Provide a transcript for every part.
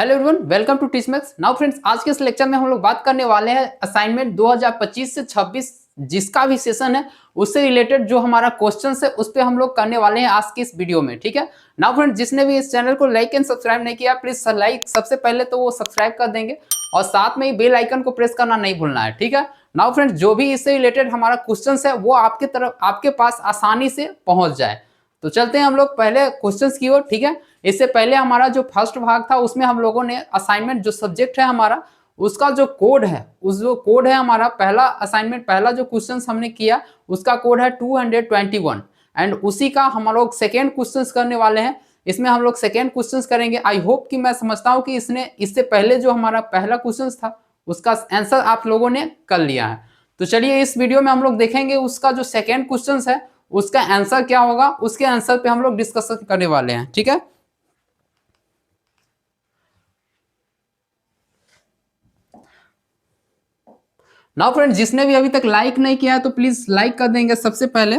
Hello everyone, welcome to Teachmax. Now friends, आज के इस लेक्चर में हम लोग बात करने वाले हैं असाइनमेंट 2025 से 26 जिसका भी सेशन है उससे रिलेटेड जो हमारा क्वेश्चंस है उस पे हम लोग करने वाले हैं आज की इस वीडियो में। ठीक है। नाउ फ्रेंड्स, जिसने भी इस चैनल को लाइक एंड सब्सक्राइब नहीं किया प्लीज लाइक सबसे पहले तो वो सब्सक्राइब कर देंगे और साथ में ही बेल आइकन को प्रेस करना नहीं भूलना है। ठीक है। नाउ फ्रेंड्स, जो भी इससे रिलेटेड हमारा क्वेश्चन है वो आपके पास आसानी से पहुंच जाए। तो चलते हैं हम लोग पहले क्वेश्चंस की ओर। ठीक है। इससे पहले हमारा जो फर्स्ट भाग था उसमें हम लोगों ने असाइनमेंट जो सब्जेक्ट है हमारा उसका जो कोड है हमारा पहला असाइनमेंट पहला जो क्वेश्चन हमने किया उसका कोड है 221 एंड उसी का हम लोग सेकेंड क्वेश्चन करने वाले हैं। इसमें हम लोग सेकेंड क्वेश्चन करेंगे। आई होप कि मैं समझता हूं कि इससे पहले जो हमारा पहला क्वेश्चन था उसका आंसर आप लोगों ने कर लिया है। तो चलिए इस वीडियो में हम लोग देखेंगे उसका जो सेकेंड क्वेश्चन है उसका आंसर क्या होगा, उसके आंसर पे हम लोग डिस्कशन करने वाले हैं। ठीक है। नाउ फ्रेंड्स, जिसने भी अभी तक लाइक नहीं किया है तो प्लीज लाइक कर देंगे सबसे पहले।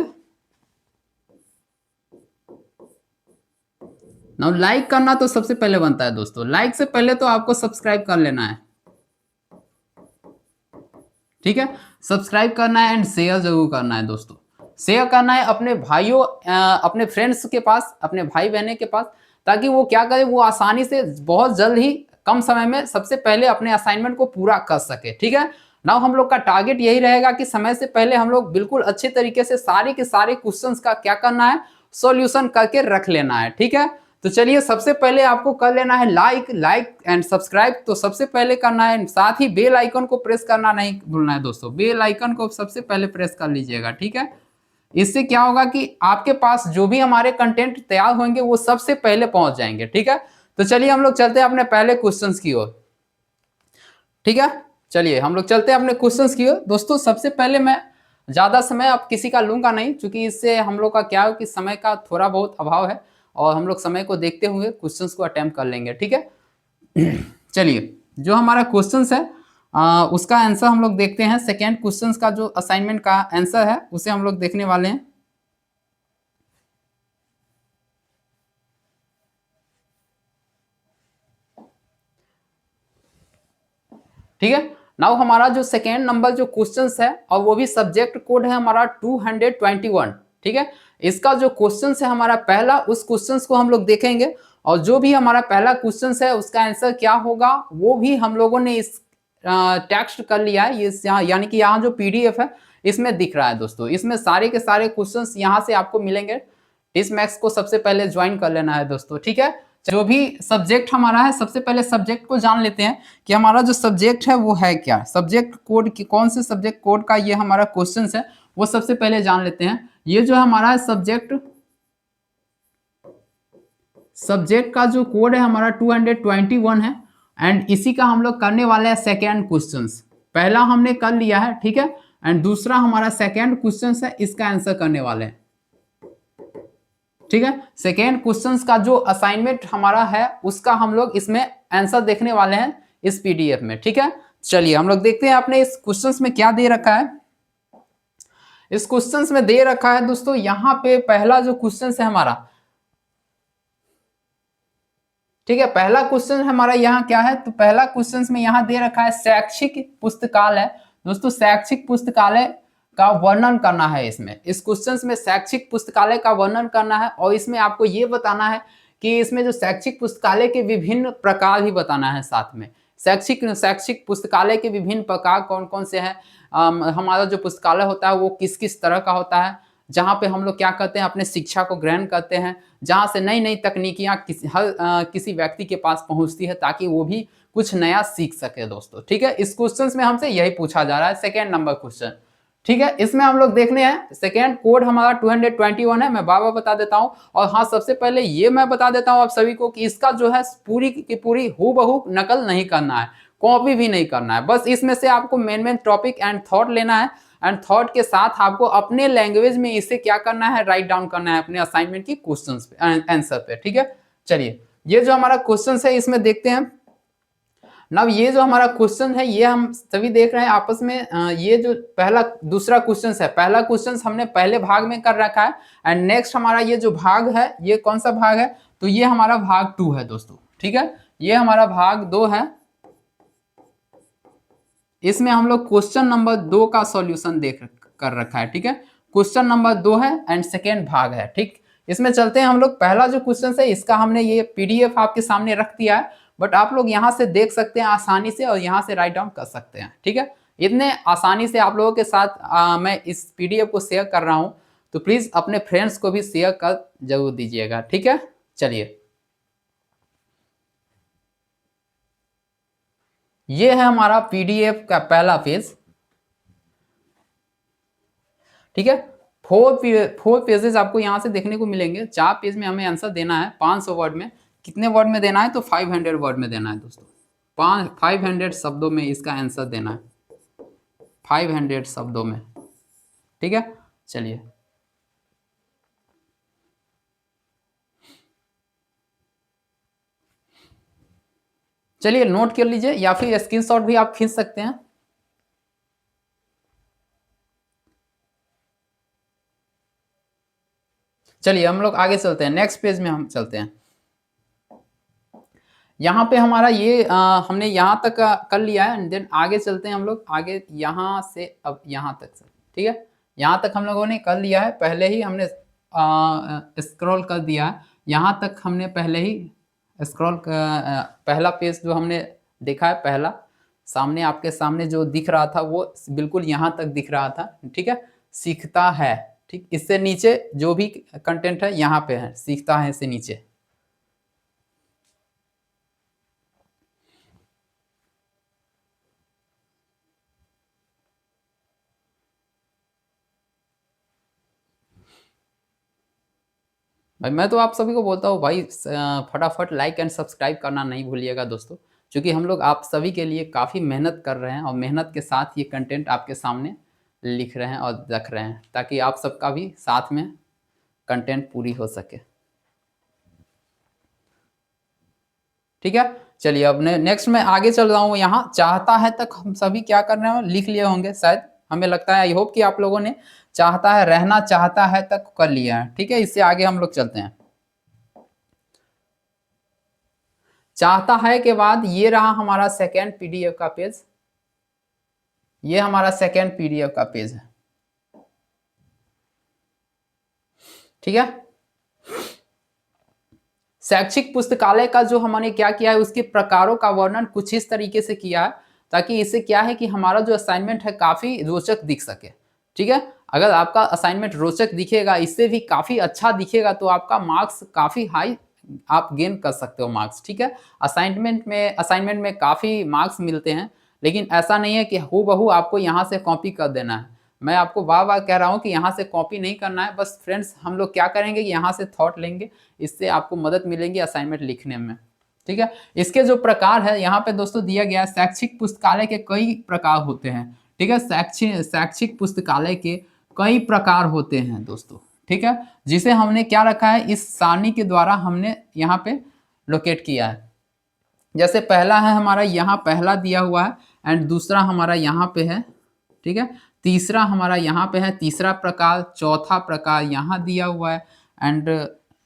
नाउ लाइक करना तो सबसे पहले बनता है दोस्तों। लाइक से पहले तो आपको सब्सक्राइब कर लेना है। ठीक है। सब्सक्राइब करना है एंड शेयर जरूर करना है दोस्तों। शेयर करना है अपने भाइयों अपने फ्रेंड्स के पास, अपने भाई बहने के पास, ताकि वो क्या करे, वो आसानी से बहुत जल्द ही कम समय में सबसे पहले अपने असाइनमेंट को पूरा कर सके। ठीक है। नाउ हम लोग का टारगेट यही रहेगा कि समय से पहले हम लोग बिल्कुल अच्छे तरीके से सारे के सारे क्वेश्चंस का क्या करना है, सॉल्यूशन करके रख लेना है। ठीक है। तो चलिए सबसे पहले आपको कर लेना है लाइक एंड सब्सक्राइब। तो सबसे पहले करना है, साथ ही बेल आइकन को प्रेस करना नहीं भूलना है दोस्तों। बेल आइकन को सबसे पहले प्रेस कर लीजिएगा। ठीक है। इससे क्या होगा कि आपके पास जो भी हमारे कंटेंट तैयार होंगे वो सबसे पहले पहुंच जाएंगे। ठीक है। तो चलिए हम लोग चलते हैं अपने पहले क्वेश्चंस की ओर। ठीक है। चलिए हम लोग चलते हैं अपने क्वेश्चंस की ओर। दोस्तों सबसे पहले मैं ज्यादा समय अब किसी का लूंगा नहीं, क्योंकि इससे हम लोग का क्या है कि समय का थोड़ा बहुत अभाव है और हम लोग समय को देखते हुए क्वेश्चंस को अटेम्प्ट कर लेंगे। ठीक है। चलिए जो हमारा क्वेश्चंस है उसका आंसर हम लोग देखते हैं। सेकेंड क्वेश्चंस का जो असाइनमेंट का आंसर है उसे हम लोग देखने वाले हैं। ठीक है। नाउ हमारा जो सेकेंड नंबर जो क्वेश्चंस है और वो भी सब्जेक्ट कोड है हमारा 221। ठीक है। इसका जो क्वेश्चंस है हमारा पहला, उस क्वेश्चंस को हम लोग देखेंगे और जो भी हमारा पहला क्वेश्चंस है उसका आंसर क्या होगा वो भी हम लोगों ने इस टेक्स्ट कर लिया है। ये यानी कि यहाँ जो पीडीएफ है इसमें दिख रहा है दोस्तों। इसमें सारे के सारे क्वेश्चंस यहाँ से आपको मिलेंगे। टीचमैक्स को सबसे पहले ज्वाइन कर लेना है दोस्तों। ठीक है। जो भी सब्जेक्ट हमारा है सबसे पहले सब्जेक्ट को जान लेते हैं कि हमारा जो सब्जेक्ट है वो है क्या। सब्जेक्ट कोड की कौन से सब्जेक्ट कोड का ये हमारा क्वेश्चन है वो सबसे पहले जान लेते हैं। ये जो हमारा सब्जेक्ट का जो कोड है हमारा 221 है एंड इसी का हम लोग करने वाले हैं सेकेंड क्वेश्चन। पहला हमने कर लिया है। ठीक है। एंड दूसरा हमारा सेकेंड क्वेश्चन है, इसका आंसर करने वाले हैं। ठीक है। सेकेंड क्वेश्चन का जो असाइनमेंट हमारा है उसका हम लोग इसमें आंसर देखने वाले हैं इस पीडीएफ में। ठीक है। चलिए हम लोग देखते हैं आपने इस क्वेश्चन में क्या दे रखा है। इस क्वेश्चन में दे रखा है दोस्तों, यहाँ पे पहला जो क्वेश्चन है हमारा, ठीक है, पहला क्वेश्चन हमारा यहाँ क्या है, तो पहला क्वेश्चन में यहाँ दे रखा है शैक्षिक पुस्तकालय। दोस्तों शैक्षिक पुस्तकालय का वर्णन करना है। इसमें इस क्वेश्चन में शैक्षिक पुस्तकालय का वर्णन करना है और इसमें आपको ये बताना है कि इसमें जो शैक्षिक पुस्तकालय के विभिन्न प्रकार भी बताना है। साथ में शैक्षिक पुस्तकालय के विभिन्न प्रकार कौन कौन से हैं। हमारा जो पुस्तकालय होता है वो किस किस तरह का होता है, जहाँ पे हम लोग क्या करते हैं अपने शिक्षा को ग्रहण करते हैं, जहाँ से नई नई तकनीकियाँ किसी व्यक्ति के पास पहुँचती है ताकि वो भी कुछ नया सीख सके दोस्तों। ठीक है। इस क्वेश्चन में हमसे यही पूछा जा रहा है, सेकेंड नंबर क्वेश्चन। ठीक है। इसमें हम लोग देखने हैं सेकेंड कोड हमारा 221 है। मैं बार बार बता देता हूं और हाँ सबसे पहले ये मैं बता देता हूं आप सभी को कि इसका जो है पूरी की पूरी हूबहू नकल नहीं करना है, कॉपी भी नहीं करना है। बस इसमें से आपको मेन टॉपिक एंड थॉट लेना है एंड थॉट के साथ आपको अपने लैंग्वेज में इसे क्या करना है, राइट डाउन करना है अपने असाइनमेंट की क्वेश्चन पे, आंसर पे। ठीक है। चलिए ये जो हमारा क्वेश्चन है इसमें देखते हैं। नाउ ये जो हमारा क्वेश्चन है ये हम सभी देख रहे हैं आपस में। ये जो पहला दूसरा क्वेश्चन है, पहला क्वेश्चन हमने पहले भाग में कर रखा है एंड नेक्स्ट हमारा ये जो भाग है ये कौन सा भाग है, तो ये हमारा भाग 2 है दोस्तों। ठीक है। ये हमारा भाग 2 है। इसमें हम लोग क्वेश्चन नंबर 2 का सॉल्यूशन देख कर रखा है, ठीक है। क्वेश्चन नंबर 2 है एंड सेकेंड भाग है, ठीक। इसमें चलते हैं हम लोग। पहला जो क्वेश्चन है इसका हमने ये पीडीएफ आपके सामने रख दिया है, बट आप लोग यहाँ से देख सकते हैं आसानी से और यहाँ से राइट डाउन कर सकते हैं, ठीक है। इतने आसानी से आप लोगों के साथ मैं इस पीडीएफ को शेयर कर रहा हूँ, तो प्लीज अपने फ्रेंड्स को भी शेयर कर जरूर दीजिएगा, ठीक है। चलिए, ये है हमारा पीडीएफ का पहला पेज, ठीक है। फोर पेजेस आपको यहाँ से देखने को मिलेंगे। 4 पेज में हमें आंसर देना है 500 वर्ड में। कितने वर्ड में देना है? तो 500 वर्ड में देना है दोस्तों। 500 शब्दों में इसका आंसर देना है, 500 शब्दों में, ठीक है। चलिए, चलिए नोट कर लीजिए या फिर स्क्रीनशॉट भी आप खींच सकते हैं। चलिए हम लोग आगे चलते हैं, नेक्स्ट पेज में हम चलते हैं। यहाँ पे हमारा ये हमने यहाँ तक कर लिया है, एंड देन आगे चलते हैं हम लोग। आगे यहाँ से अब यहाँ तक से, ठीक है। यहाँ तक हम लोगों ने कर लिया है, पहले ही हमने स्क्रॉल कर दिया है। यहाँ तक हमने पहले ही स्क्रॉल पहला पेज जो हमने देखा है, पहला सामने आपके सामने जो दिख रहा था वो बिल्कुल यहाँ तक दिख रहा था, ठीक है। सीखता है, ठीक। इससे नीचे जो भी कंटेंट है यहाँ पे है, सीखता है से नीचे। भाई मैं तो आप सभी को बोलता हूँ भाई, फटाफट लाइक एंड सब्सक्राइब करना नहीं भूलिएगा दोस्तों, क्योंकि हम लोग आप सभी के लिए काफ़ी मेहनत कर रहे हैं और मेहनत के साथ ये कंटेंट आपके सामने लिख रहे हैं और रख रहे हैं, ताकि आप सबका भी साथ में कंटेंट पूरी हो सके, ठीक है। चलिए अब नेक्स्ट में आगे चल रहा हूँ। यहाँ चाहता है तक हम सभी क्या कर रहे हैं, लिख लिए होंगे शायद, हमें लगता है। आई होप कि आप लोगों ने चाहता है, रहना चाहता है तक कर लिया है, ठीक है। इससे आगे हम लोग चलते हैं। चाहता है के बाद ये रहा हमारा सेकेंड पीडीएफ का पेज। ये हमारा सेकेंड पीडीएफ का पेज है, ठीक है। शैक्षिक पुस्तकालय का जो हमने क्या किया है, उसके प्रकारों का वर्णन कुछ इस तरीके से किया है, ताकि इससे क्या है कि हमारा जो असाइनमेंट है काफी रोचक दिख सके, ठीक है। अगर आपका असाइनमेंट रोचक दिखेगा, इससे भी काफी अच्छा दिखेगा, तो आपका मार्क्स काफी हाई आप गेन कर सकते हो मार्क्स, ठीक है। असाइनमेंट में काफी मार्क्स मिलते हैं, लेकिन ऐसा नहीं है कि हूबहू आपको यहाँ से कॉपी कर देना है। मैं आपको बार बार कह रहा हूँ कि यहाँ से कॉपी नहीं करना है। बस फ्रेंड्स, हम लोग क्या करेंगे कि यहाँ से थॉट लेंगे, इससे आपको मदद मिलेगी असाइनमेंट लिखने में, ठीक है। इसके जो प्रकार है यहाँ पे दोस्तों दिया गया है। शैक्षिक पुस्तकालय के कई प्रकार होते हैं, ठीक है। शैक्षिक पुस्तकालय के कई प्रकार होते हैं दोस्तों, ठीक है, जिसे हमने क्या रखा है, इस सारणी के द्वारा हमने यहाँ पे लोकेट किया है। जैसे पहला है हमारा यहाँ पहला दिया हुआ है, एंड दूसरा हमारा यहाँ पे है, ठीक है। तीसरा हमारा यहाँ पे है, तीसरा प्रकार, चौथा प्रकार यहाँ दिया हुआ है, एंड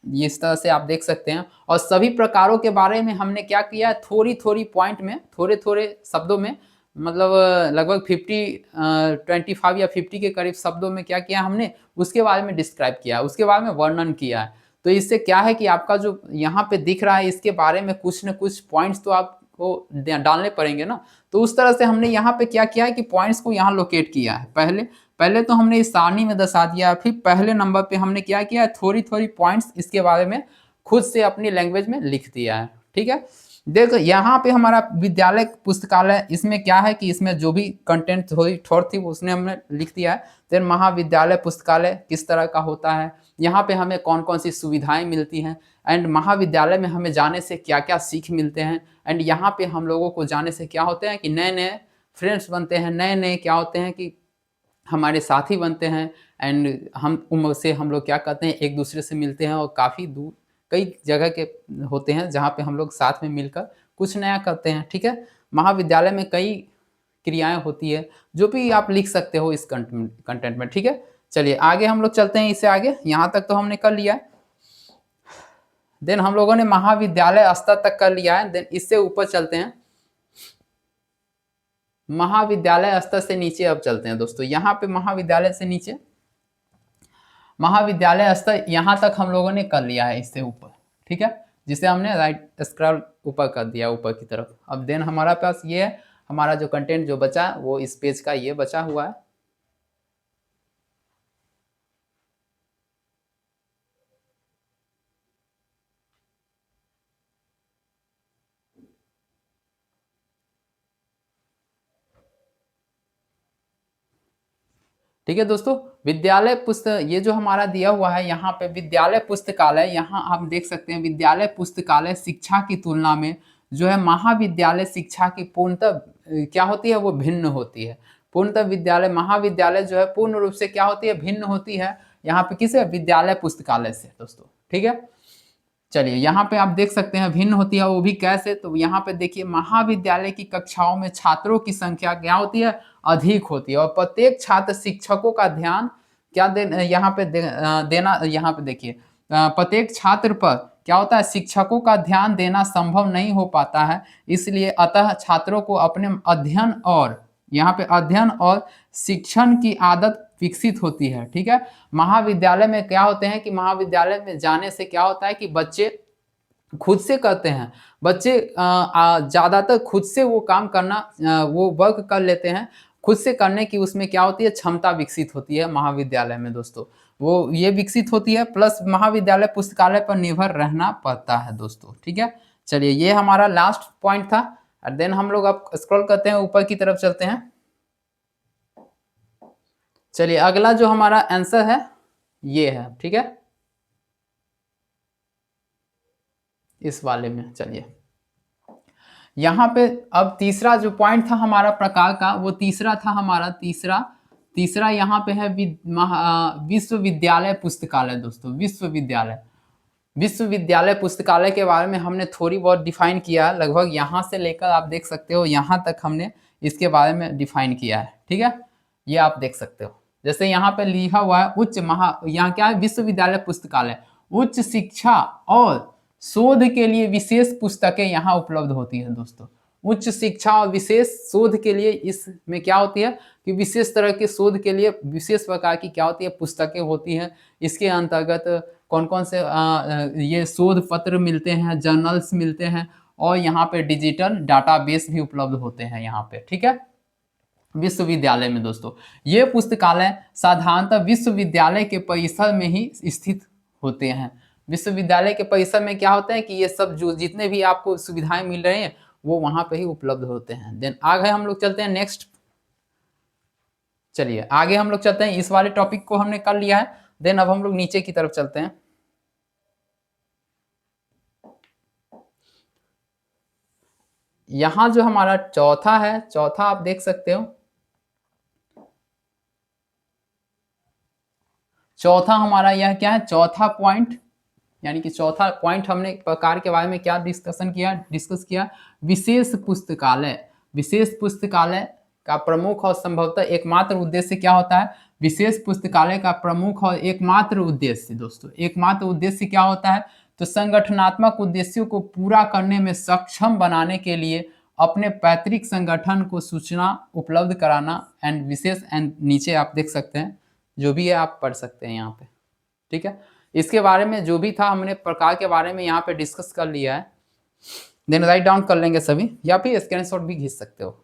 इस तरह से आप देख सकते हैं। और सभी प्रकारों के बारे में हमने क्या किया है, थोड़ी थोड़ी पॉइंट में, थोड़े थोड़े शब्दों में, मतलब लगभग 25 या 50 के करीब शब्दों में क्या किया हमने, उसके बारे में डिस्क्राइब किया है, उसके बारे में वर्णन किया है। तो इससे क्या है कि आपका जो यहाँ पे दिख रहा है, इसके बारे में कुछ न कुछ पॉइंट्स तो आपको डालने पड़ेंगे ना। तो उस तरह से हमने यहाँ पे क्या किया है कि पॉइंट्स को यहाँ लोकेट किया है। पहले तो हमने इस सारणी में दर्शा दिया, फिर पहले नंबर पे हमने क्या किया है, थोड़ी थोड़ी पॉइंट्स इसके बारे में खुद से अपनी लैंग्वेज में लिख दिया है, ठीक है। देखो यहाँ पे हमारा विद्यालय पुस्तकालय, इसमें क्या है कि इसमें जो भी कंटेंट थोड़ी थी उसने हमने लिख दिया है। देन महाविद्यालय पुस्तकालय किस तरह का होता है, यहाँ पे हमें कौन कौन सी सुविधाएं मिलती हैं, एंड महाविद्यालय में हमें जाने से क्या क्या सीख मिलते हैं, एंड यहाँ पे हम लोगों को जाने से क्या होते हैं कि नए नए फ्रेंड्स बनते हैं, नए नए क्या होते हैं कि हमारे साथी बनते हैं, एंड हम लोग क्या करते हैं, एक दूसरे से मिलते हैं, और काफ़ी दूर कई जगह के होते हैं जहाँ पे हम लोग साथ में मिलकर कुछ नया करते हैं, ठीक है। महाविद्यालय में कई क्रियाएं होती है जो भी आप लिख सकते हो इस कंटेंट में, ठीक है। चलिए आगे हम लोग चलते हैं, इससे आगे। यहाँ तक तो हमने कर लिया है। देन हम लोगों ने महाविद्यालय स्तर तक कर लिया है। देन इससे ऊपर चलते हैं, महाविद्यालय स्तर से नीचे अब चलते हैं दोस्तों। यहाँ पे महाविद्यालय से नीचे, महाविद्यालय स्तर यहाँ तक हम लोगों ने कर लिया है, इससे ऊपर, ठीक है, जिसे हमने राइट स्क्रॉल ऊपर कर दिया ऊपर की तरफ। अब देन हमारा पास ये है, हमारा जो कंटेंट जो बचा वो इस पेज का ये बचा हुआ है। ठीक है दोस्तों, विद्यालय पुस्तक, ये जो हमारा दिया हुआ है यहाँ पे विद्यालय पुस्तकालय, यहाँ आप देख सकते हैं विद्यालय पुस्तकालय शिक्षा की तुलना में जो है महाविद्यालय शिक्षा की पूर्णतः क्या होती है, वो भिन्न होती है। पूर्णतः विद्यालय, महाविद्यालय जो है पूर्ण रूप से क्या होती है, भिन्न होती है यहाँ पे किसे, विद्यालय पुस्तकालय से दोस्तों। ठीक है, चलिए यहाँ पे आप देख सकते हैं भिन्न होती है, वो भी कैसे, तो यहाँ पे देखिए महाविद्यालय की कक्षाओं में छात्रों की संख्या क्या होती है, अधिक होती है, और प्रत्येक छात्र शिक्षकों का ध्यान क्या यहाँ पे देना, यहाँ पे देखिए प्रत्येक छात्र पर क्या होता है, शिक्षकों का ध्यान देना संभव नहीं हो पाता है, इसलिए अतः छात्रों को अपने अध्ययन और यहाँ पे अध्ययन और शिक्षण की आदत विकसित होती है। ठीक है, महाविद्यालय में क्या होते हैं कि महाविद्यालय में जाने से क्या होता है कि बच्चे खुद से करते हैं, बच्चे ज्यादातर खुद से वो काम करना, वो वर्क कर लेते हैं, खुद से करने की उसमें क्या होती है, क्षमता विकसित होती है महाविद्यालय में दोस्तों, वो ये विकसित होती है। प्लस महाविद्यालय पुस्तकालय पर निर्भर रहना पड़ता है दोस्तों। ठीक है, चलिए ये हमारा लास्ट पॉइंट था। और देन हम लोग अब स्क्रॉल करते हैं, ऊपर की तरफ चलते हैं। चलिए अगला जो हमारा आंसर है ये है, ठीक है, इस वाले में। चलिए यहाँ पे अब तीसरा जो पॉइंट था हमारा प्रकार का, वो तीसरा था हमारा, तीसरा यहाँ पे है विश्वविद्यालय पुस्तकालय दोस्तों। विश्वविद्यालय पुस्तकालय के बारे में हमने थोड़ी बहुत डिफाइन किया है, लगभग यहाँ से लेकर आप देख सकते हो यहाँ तक हमने इसके बारे में डिफाइन किया है। ठीक है, ये आप देख सकते हो, जैसे यहाँ पे लिखा हुआ है यहाँ क्या है, विश्वविद्यालय पुस्तकालय उच्च शिक्षा और शोध के लिए विशेष पुस्तकें यहाँ उपलब्ध होती है दोस्तों। उच्च शिक्षा और विशेष शोध के लिए इसमें क्या होती है कि विशेष तरह के शोध के लिए विशेष प्रकार की क्या होती है, पुस्तकें होती हैं। इसके अंतर्गत कौन कौन से ये शोध पत्र मिलते हैं, जर्नल्स मिलते हैं, और यहाँ पे डिजिटल डाटाबेस भी उपलब्ध होते हैं यहाँ पे। ठीक है, विश्वविद्यालय में दोस्तों ये पुस्तकालय साधारणतः विश्वविद्यालय के परिसर में ही स्थित होते हैं। विश्वविद्यालय के परिसर में क्या होता है कि ये सब जो जितने भी आपको सुविधाएं मिल रहे हैं वो वहां पे ही उपलब्ध होते हैं। देन आगे हम लोग चलते हैं नेक्स्ट। चलिए आगे हम लोग चलते हैं, इस वाले टॉपिक को हमने कर लिया है। देन अब हम लोग नीचे की तरफ चलते हैं। यहां जो हमारा चौथा है, चौथा आप देख सकते हो, चौथा हमारा यह क्या है, चौथा पॉइंट, यानी कि चौथा पॉइंट हमने प्रकार के बारे में क्या डिस्कस किया, विशेष पुस्तकालय। विशेष पुस्तकालय का प्रमुख और संभवतः एकमात्र उद्देश्य क्या होता है, विशेष पुस्तकालय का प्रमुख और एकमात्र उद्देश्य दोस्तों, एकमात्र उद्देश्य क्या होता है, तो संगठनात्मक उद्देश्यों को पूरा करने में सक्षम बनाने के लिए अपने पैतृक संगठन को सूचना उपलब्ध कराना। एंड विशेष, एंड नीचे आप देख सकते हैं जो भी है आप पढ़ सकते हैं यहाँ पे। ठीक है, इसके बारे में जो भी था हमने प्रकार के बारे में यहाँ पे डिस्कस कर लिया है। देन राइट डाउन कर लेंगे सभी, या फिर स्क्रीनशॉट भी खींच सकते हो।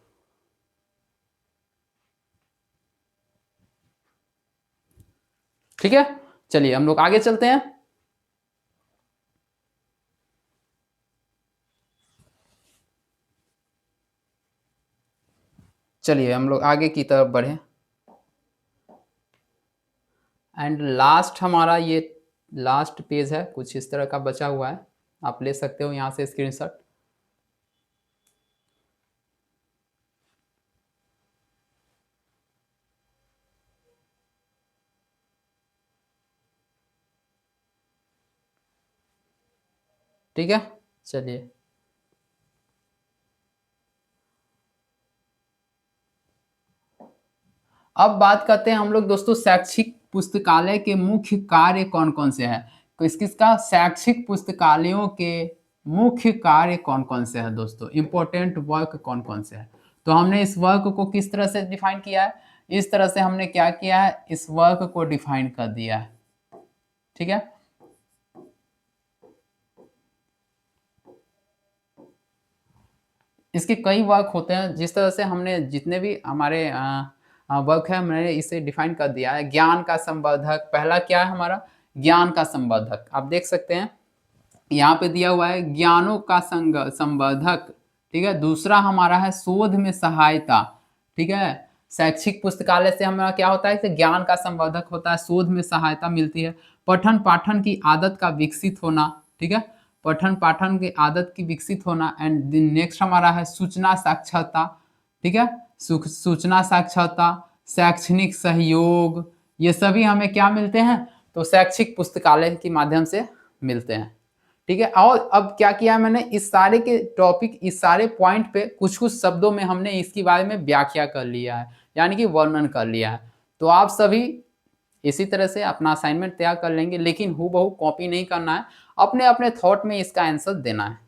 ठीक है, चलिए हम लोग आगे चलते हैं। चलिए हम लोग आगे की तरफ बढ़े। एंड लास्ट हमारा ये लास्ट पेज है, कुछ इस तरह का बचा हुआ है, आप ले सकते हो यहाँ से स्क्रीनशॉट। ठीक है, चलिए अब बात करते हैं हम लोग दोस्तों, शैक्षिक पुस्तकालय के मुख्य कार्य कौन कौन से हैं। तो इसका शैक्षिक पुस्तकालयों के मुख्य कार्य कौन कौन से हैं दोस्तों, इंपॉर्टेंट वर्क कौन कौन से हैं। तो हमने इस वर्क को किस तरह से डिफाइन किया है, इस तरह से हमने क्या किया है, इस वर्क को डिफाइन कर दिया है। ठीक है, इसके कई वर्क होते हैं। जिस तरह से हमने जितने भी हमारे वर्क है हमने इसे डिफाइन कर दिया है। ज्ञान का संवर्धक, पहला क्या है हमारा, ज्ञान का संवर्धक। आप देख सकते हैं यहाँ पे दिया हुआ है ज्ञानों का संवर्धक। ठीक है, दूसरा हमारा है शोध में सहायता। ठीक है, शैक्षिक पुस्तकालय से हमारा क्या होता है कि ज्ञान का संवर्धक होता है, शोध में सहायता मिलती है, पठन पाठन की आदत का विकसित होना। ठीक है, पठन पाठन की आदत की विकसित होना। एंड नेक्स्ट हमारा है सूचना साक्षरता। ठीक है, सूचना साक्षरता, शैक्षणिक सहयोग, ये सभी हमें क्या मिलते हैं, तो शैक्षिक पुस्तकालय के माध्यम से मिलते हैं। ठीक है, और अब क्या किया मैंने, इस सारे के टॉपिक, इस सारे पॉइंट पे कुछ कुछ शब्दों में हमने इसके बारे में व्याख्या कर लिया है, यानी कि वर्णन कर लिया है। तो आप सभी इसी तरह से अपना असाइनमेंट तैयार कर लेंगे, लेकिन हूबहू कॉपी नहीं करना है, अपने अपने थॉट में इसका आंसर देना है।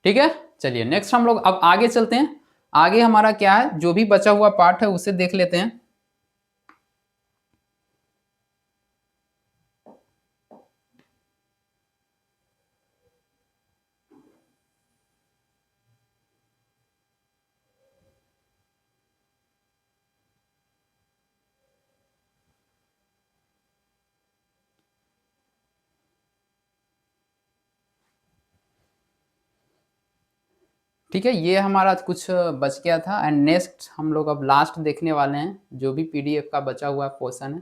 ठीक है, चलिए नेक्स्ट हम लोग अब आगे चलते हैं। आगे हमारा क्या है, जो भी बचा हुआ पार्ट है उसे देख लेते हैं। ठीक है, ये हमारा कुछ बच गया था। एंड नेक्स्ट हम लोग अब लास्ट देखने वाले हैं, जो भी पीडीएफ का बचा हुआ पोर्शन है।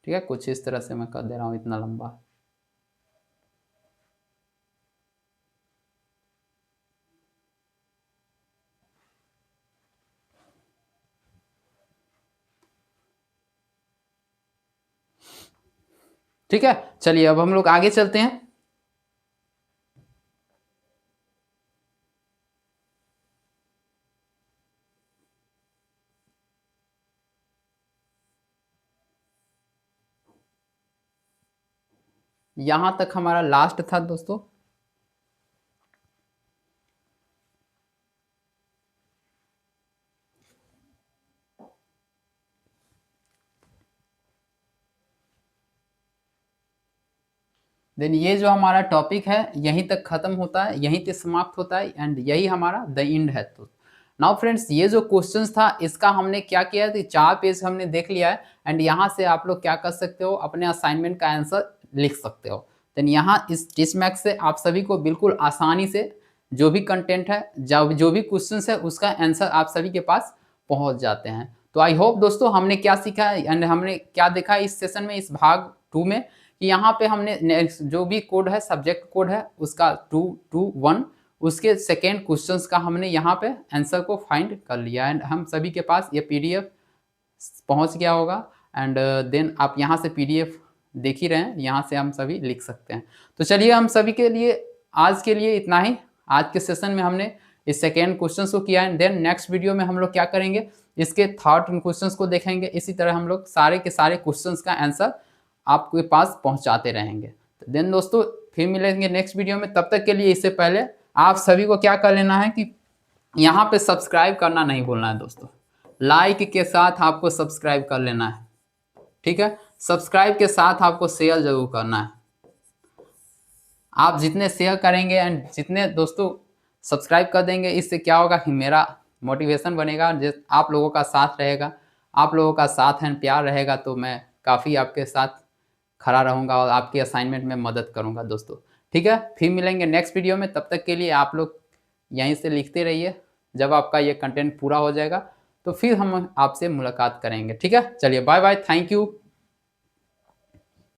ठीक है, कुछ इस तरह से मैं कर दे रहा हूँ, इतना लंबा। ठीक है, चलिए अब हम लोग आगे चलते हैं। यहां तक हमारा लास्ट था दोस्तों। देन ये जो हमारा टॉपिक है यहीं तक खत्म होता है, यहीं तक समाप्त होता है, एंड यही हमारा द एंड है। तो नाउ फ्रेंड्स, ये जो क्वेश्चंस था इसका हमने क्या किया है, 4 पेज हमने देख लिया है। एंड यहाँ से आप लोग क्या कर सकते हो, अपने असाइनमेंट का आंसर लिख सकते हो। देन यहाँ इस टिचमैक्स से आप सभी को बिल्कुल आसानी से जो भी कंटेंट है, जो भी क्वेश्चन है, उसका आंसर आप सभी के पास पहुँच जाते हैं। तो आई होप दोस्तों हमने क्या सीखा है एंड हमने क्या देखा इस सेशन में, इस भाग 2 में, कि यहाँ पे हमने जो भी कोड है, सब्जेक्ट कोड है, उसका 221 उसके सेकेंड क्वेश्चंस का हमने यहाँ पे आंसर को फाइंड कर लिया। एंड हम सभी के पास ये पीडीएफ पहुँच गया होगा। एंड देन आप यहाँ से पीडीएफ देख ही रहे हैं, यहाँ से हम सभी लिख सकते हैं। तो चलिए हम सभी के लिए आज के लिए इतना ही। आज के सेशन में हमने इस सेकेंड क्वेश्चन को किया है। देन नेक्स्ट वीडियो में हम लोग क्या करेंगे, इसके थर्ड क्वेश्चन को देखेंगे। इसी तरह हम लोग सारे के सारे क्वेश्चन का आंसर आपके पास पहुंचाते रहेंगे। तो देन दोस्तों फिर मिलेंगे नेक्स्ट वीडियो में। तब तक के लिए इससे पहले आप सभी को क्या कर लेना है कि यहाँ पे सब्सक्राइब करना नहीं भूलना है दोस्तों। लाइक के साथ आपको सब्सक्राइब कर लेना है। ठीक है, सब्सक्राइब के साथ आपको शेयर जरूर करना है। आप जितने शेयर करेंगे एंड जितने दोस्तों सब्सक्राइब कर देंगे, इससे क्या होगा कि मेरा मोटिवेशन बनेगा, आप लोगों का साथ रहेगा, आप लोगों का साथ एंड प्यार रहेगा, तो मैं काफ़ी आपके साथ खड़ा रहूँगा और आपके असाइनमेंट में मदद करूँगा दोस्तों। ठीक है, फिर मिलेंगे नेक्स्ट वीडियो में। तब तक के लिए आप लोग यहीं से लिखते रहिए। जब आपका ये कंटेंट पूरा हो जाएगा तो फिर हम आपसे मुलाकात करेंगे। ठीक है, चलिए बाय बाय, थैंक यू।